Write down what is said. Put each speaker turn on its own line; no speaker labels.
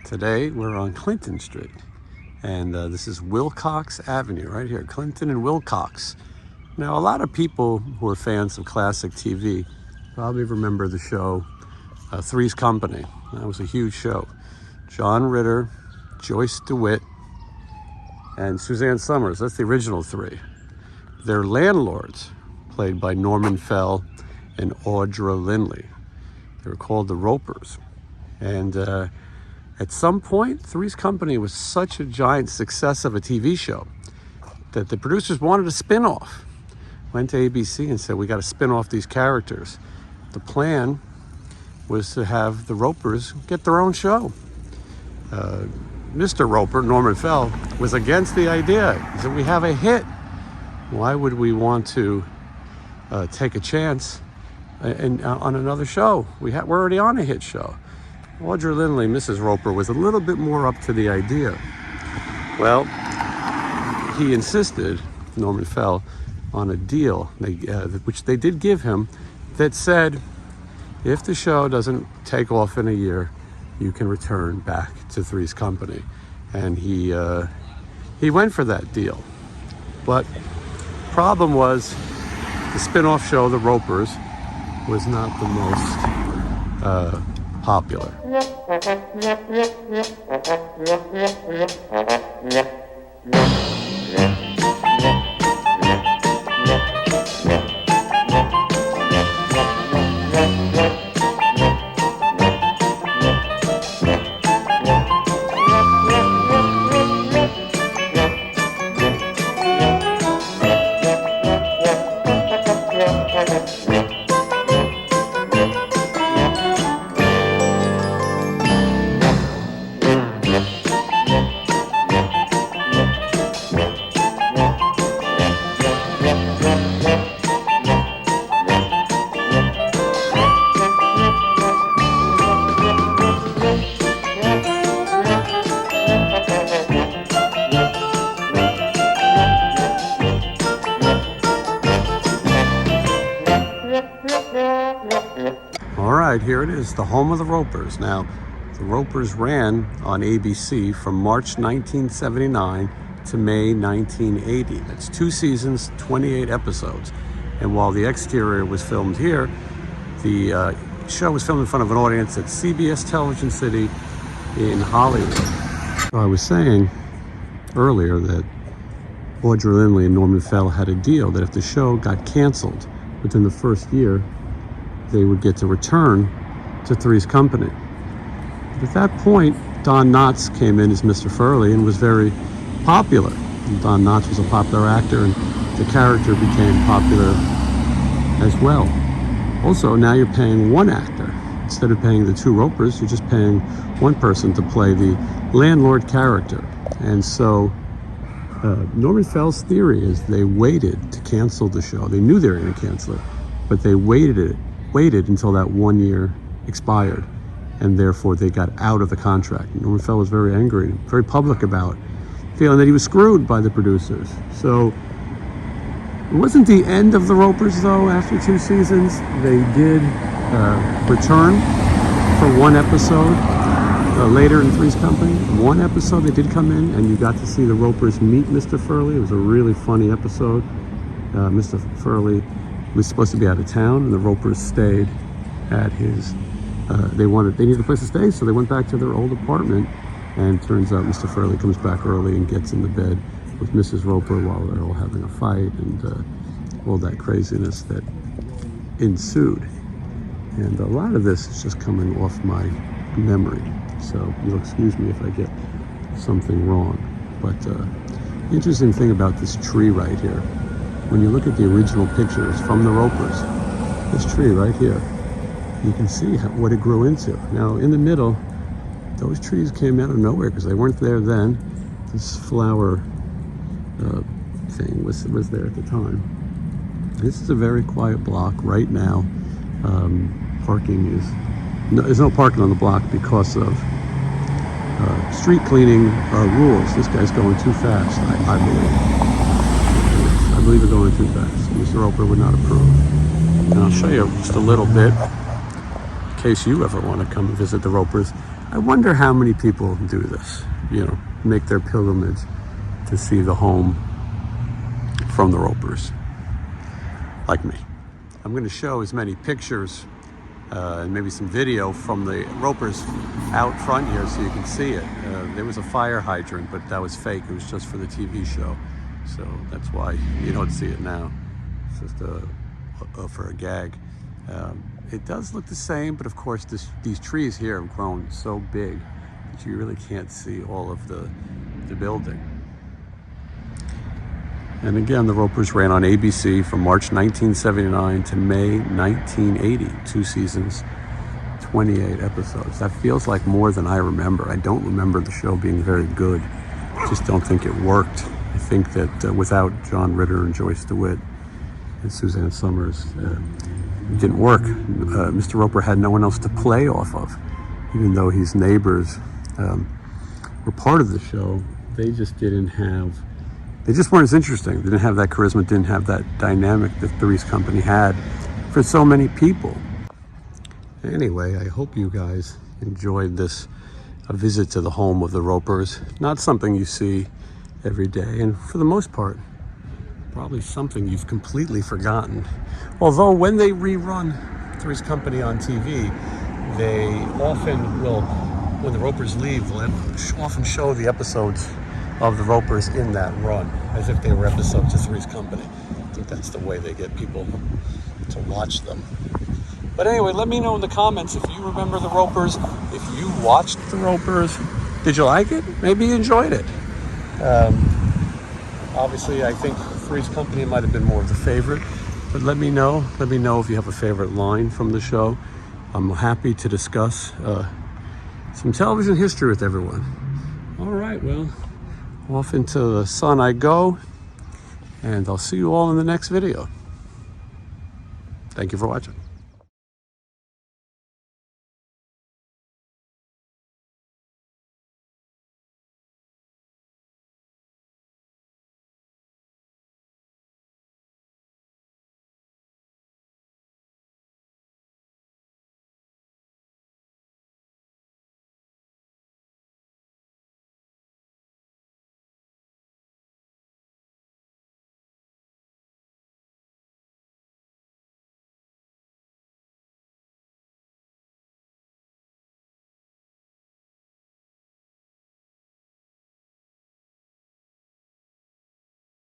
Today we're on Clinton Street, and this is Wilcox Avenue right here, Clinton and Wilcox. Now, a lot of people who are fans of classic TV probably remember the show Three's Company. That was a huge show. John Ritter, Joyce DeWitt, and Suzanne Summers. That's the original three. Their landlords, played by Norman Fell and Audra Lindley. They were called the Ropers. And at some point, Three's Company was such a giant success of a TV show that the producers wanted a spin-off. Went to ABC and said, we got to spin off these characters. The plan was to have the Ropers get their own show. Mr. Roper, Norman Fell, was against the idea. He said, we have a hit. Why would we want to take a chance on another show? We're already on a hit show. Audra Lindley, Mrs. Roper, was a little bit more up to the idea. Well, he insisted, Norman Fell, on a deal, which they did give him, that said, if the show doesn't take off in a year, you can return back to Three's Company. And he went for that deal. But problem was, the spin-off show, The Ropers, was not the most popular. All right, here it is, the home of the Ropers. Now, the Ropers ran on ABC from March 1979 to May 1980. That's 2 seasons, 28 episodes. And while the exterior was filmed here, the show was filmed in front of an audience at CBS Television City in Hollywood. So I was saying earlier that Audra Lindley and Norman Fell had a deal that if the show got canceled within the first year, they would get to return to Three's Company. But at that point, Don Knotts came in as Mr. Furley and was very popular. And Don Knotts was a popular actor, and the character became popular as well. Also, now you're paying one actor. Instead of paying the 2 Ropers, you're just paying one person to play the landlord character. And so Norman Fell's theory is they waited to cancel the show. They knew they were going to cancel it, but they waited until that 1 year expired, and therefore they got out of the contract. Norman Fell was very angry, very public about feeling that he was screwed by the producers. So it wasn't the end of the Ropers, though. After 2 seasons, they did return for 1 episode later in Three's Company. 1 episode they did come in, and you got to see the Ropers meet Mr. Furley. It was a really funny episode. Mr. Furley was supposed to be out of town, and the Ropers stayed at his, they needed a place to stay, so they went back to their old apartment, and turns out Mr. Furley comes back early and gets in the bed with Mrs. Roper while they're all having a fight, and all that craziness that ensued. And a lot of this is just coming off my memory, so you'll excuse me if I get something wrong. But the interesting thing about this tree right here, when you look at the original pictures from the Ropers, this tree right here, you can see what it grew into. Now, in the middle, those trees came out of nowhere because they weren't there then. This flower thing was there at the time. This is a very quiet block right now. There's no parking on the block because of street cleaning rules. This guy's going too fast, I believe. I believe we're going too fast. Mr. Roper would not approve. And I'll show you just a little bit, in case you ever want to come and visit the Ropers. I wonder how many people do this, you know, make their pilgrimage to see the home from the Ropers, like me. I'm going to show as many pictures and maybe some video from the Ropers out front here so you can see it. There was a fire hydrant, but that was fake. It was just for the TV show. So that's why you don't see it now. It's just for a gag. It does look the same, but of course these trees here have grown so big that you really can't see all of the building. And again, the Ropers ran on ABC from March 1979 to May 1980, 2 seasons, 28 episodes. That feels like more than I remember. I don't remember the show being very good. I just don't think it worked. I think that without John Ritter and Joyce DeWitt and Suzanne Summers, it didn't work. Mr. Roper had no one else to play off of. Even though his neighbors were part of the show, they just didn't have, they just weren't as interesting. They didn't have that charisma, didn't have that dynamic that Three's Company had for so many people. Anyway, I hope you guys enjoyed this a visit to the home of the Ropers. Not something you see every day, and for the most part, probably something you've completely forgotten. Although when they rerun Three's Company on TV, they often will, when the Ropers leave, they'll often show the episodes of the Ropers in that run, as if they were episodes of Three's Company. I think that's the way they get people to watch them. But anyway, let me know in the comments if you remember the Ropers, if you watched the Ropers. Did you like it? Maybe you enjoyed it. Obviously, I think Three's Company might have been more of the favorite, but let me know if you have a favorite line from the show. I'm happy to discuss some television history with everyone. All right, well, off into the sun I go, and I'll see you all in the next video. Thank you for watching.